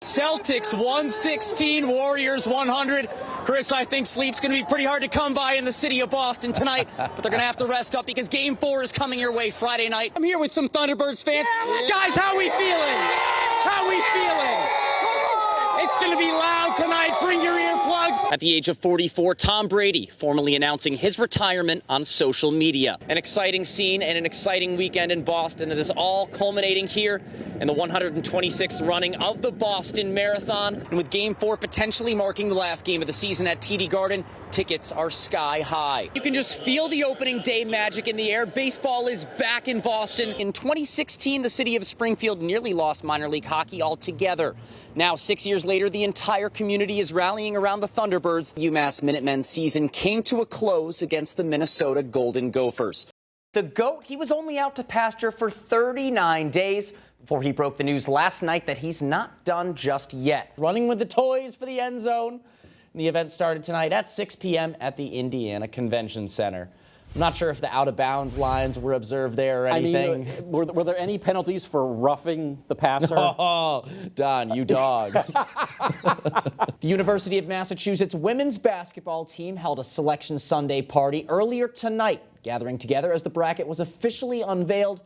Celtics 116, Warriors 100. Chris, I think sleep's going to be pretty hard to come by in the city of Boston tonight, but they're going to have to rest up because Game 4 is coming your way Friday night. I'm here with some Thunderbirds fans. Guys, how we feeling? How we feeling? It's going to be loud tonight. Bring your earplugs. At the age of 44, Tom Brady formally announcing his retirement on social media. An exciting scene and an exciting weekend in Boston. It is all culminating here in the 126th running of the Boston Marathon. And with Game 4 potentially marking the last game of the season at TD Garden, tickets are sky high. You can just feel the opening day magic in the air. Baseball is back in Boston. In 2016, the city of Springfield nearly lost minor league hockey altogether. Now, 6 years later, the entire community is rallying around the Thunderbirds. UMass Minutemen's season came to a close against the Minnesota Golden Gophers. The GOAT, he was only out to pasture for 39 days before he broke the news last night that he's not done just yet. Running with the toys for the end zone. The event started tonight at 6 p.m. at the Indiana Convention Center. I'm not sure if the out-of-bounds lines were observed there or anything. I mean, were there any penalties for roughing the passer? Oh, Don, you dog. The University of Massachusetts women's basketball team held a Selection Sunday party earlier tonight, gathering together as the bracket was officially unveiled.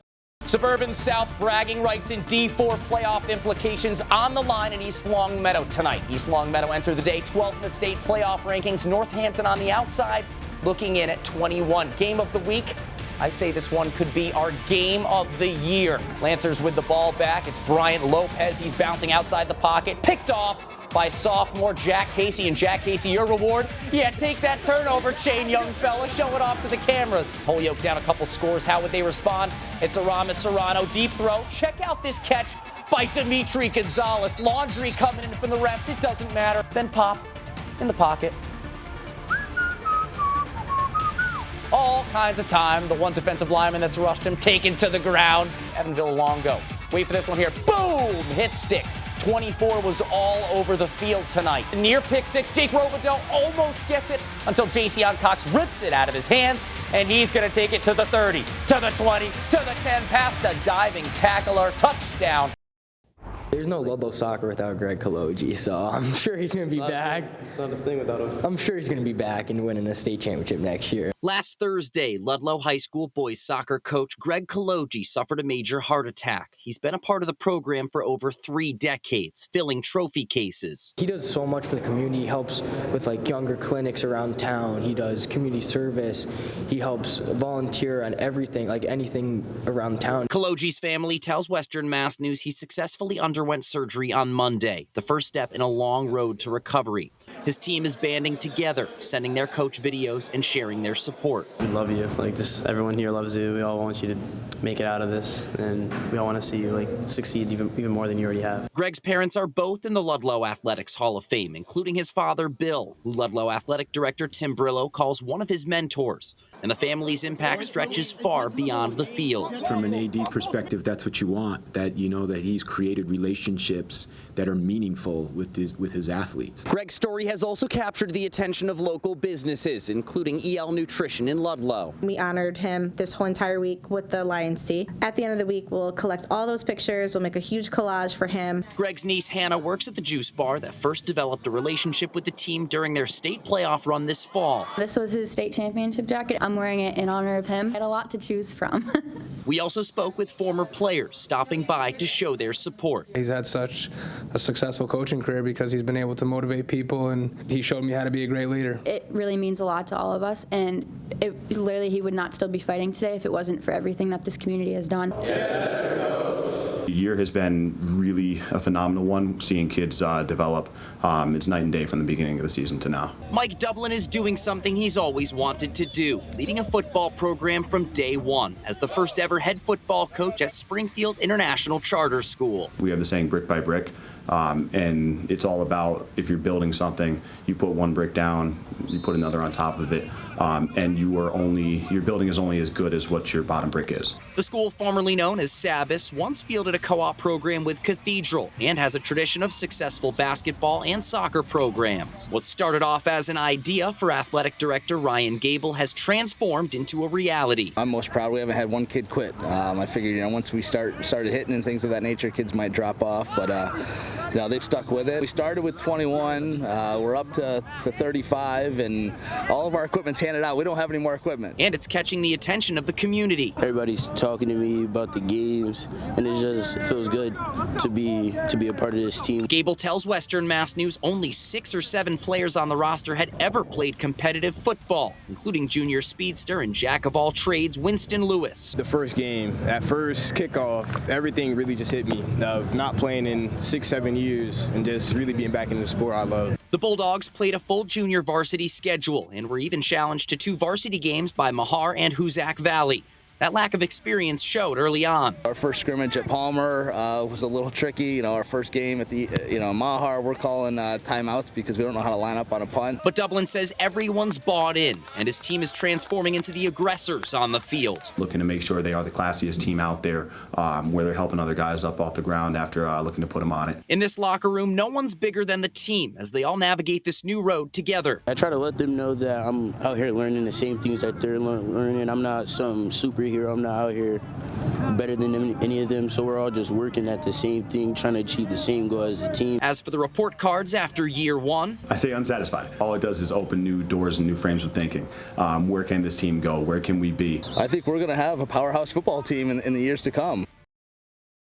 Suburban South bragging rights in D4 playoff implications on the line in East Longmeadow tonight. East Longmeadow entered the day 12th in the state playoff rankings. Northampton on the outside, looking in at 21. Game of the week, I say this one could be our game of the year. Lancers with the ball back. It's Bryant Lopez. He's bouncing outside the pocket. Picked off by sophomore Jack Casey. And Jack Casey, your reward? Yeah, take that turnover, chain young fella. Show it off to the cameras. Holyoke down a couple scores. How would they respond? It's Aramis Serrano. Deep throw. Check out this catch by Dimitri Gonzalez. Laundry coming in from the refs. It doesn't matter. Then pop in the pocket. All kinds of time. The one defensive lineman that's rushed him, taken to the ground. Evanville Longo. Wait for this one here. Boom! Hit stick. 24 was all over the field tonight. Near pick six, Jake Robideau almost gets it until Jason Cox rips it out of his hands, and he's going to take it to the 30, to the 20, to the 10, past the diving tackler. Touchdown. There's no Ludlow soccer without Greg Kaloji, so I'm sure he's going to be back. It's not a thing without him. I'm sure he's going to be back and winning the state championship next year. Last Thursday, Ludlow High School boys soccer coach Greg Kaloji suffered a major heart attack. He's been a part of the program for over 3 decades, filling trophy cases. He does so much for the community. He helps with younger clinics around town. He does community service. He helps volunteer on everything, anything around town. Kaloji's family tells Western Mass News he successfully underwent surgery on Monday, the first step in a long road to recovery. His team is banding together, sending their coach videos and sharing their support. We love you. Everyone here loves you. We all want you to make it out of this, and we all want to see you succeed even more than you already have. Greg's parents are both in the Ludlow Athletics Hall of Fame, including his father, Bill, who Ludlow Athletic Director Tim Brillo calls one of his mentors. And the family's impact stretches far beyond the field. From an AD perspective, that's what you want, that that he's created relationships that are meaningful with his athletes. Greg's story has also captured the attention of local businesses, including EL Nutrition in Ludlow. We honored him this whole entire week with the Lions Tea. At the end of the week, we'll collect all those pictures. We'll make a huge collage for him. Greg's niece Hannah works at the juice bar that first developed a relationship with the team during their state playoff run this fall. This was his state championship jacket. I'm wearing it in honor of him. I had a lot to choose from. We also spoke with former players stopping by to show their support. He's had such a successful coaching career because he's been able to motivate people, and he showed me how to be a great leader. It really means a lot to all of us, and literally he would not still be fighting today if it wasn't for everything that this community has done. The year has been really a phenomenal one, seeing kids develop. It's night and day from the beginning of the season to now. Mike Dublin is doing something he's always wanted to do, leading a football program from day one as the first ever head football coach at Springfield International Charter School. We have the saying brick by brick, and it's all about if you're building something, you put one brick down, you put another on top of it. and your building is only as good as what your bottom brick is. The school, formerly known as Sabas, once fielded a co-op program with Cathedral and has a tradition of successful basketball and soccer programs. What started off as an idea for athletic director Ryan Gable has transformed into a reality. I'm most proud we haven't had one kid quit. I figured, once we started hitting and things of that nature, kids might drop off, but they've stuck with it. We started with 21, we're up to 35, and all of our equipment's handed out. We don't have any more equipment. And it's catching the attention of the community. Everybody's talking to me about the games, and it feels good to be a part of this team. Gable tells Western Mass News only 6 or 7 players on the roster had ever played competitive football, including junior speedster and jack-of-all-trades Winston Lewis. The first game, that first kickoff, everything really just hit me, of not playing in 6-7 years and just really being back in the sport I love. The Bulldogs played a full junior varsity schedule and were even challenged to 2 varsity games by Mahar and Hoosac Valley. That lack of experience showed early on. Our first scrimmage at Palmer was a little tricky. Our first game at the Mahar, we're calling timeouts because we don't know how to line up on a punt. But Dublin says everyone's bought in, and his team is transforming into the aggressors on the field. Looking to make sure they are the classiest team out there, where they're helping other guys up off the ground after looking to put them on it. In this locker room, no one's bigger than the team as they all navigate this new road together. I try to let them know that I'm out here learning the same things that they're learning. I'm not some superhero. I'm not out here better than any of them, so we're all just working at the same thing, trying to achieve the same goal as a team. As for the report cards after year 1, I say unsatisfied. All it does is open new doors and new frames of thinking. Where can this team go? Where can we be? I think we're going to have a powerhouse football team in the years to come.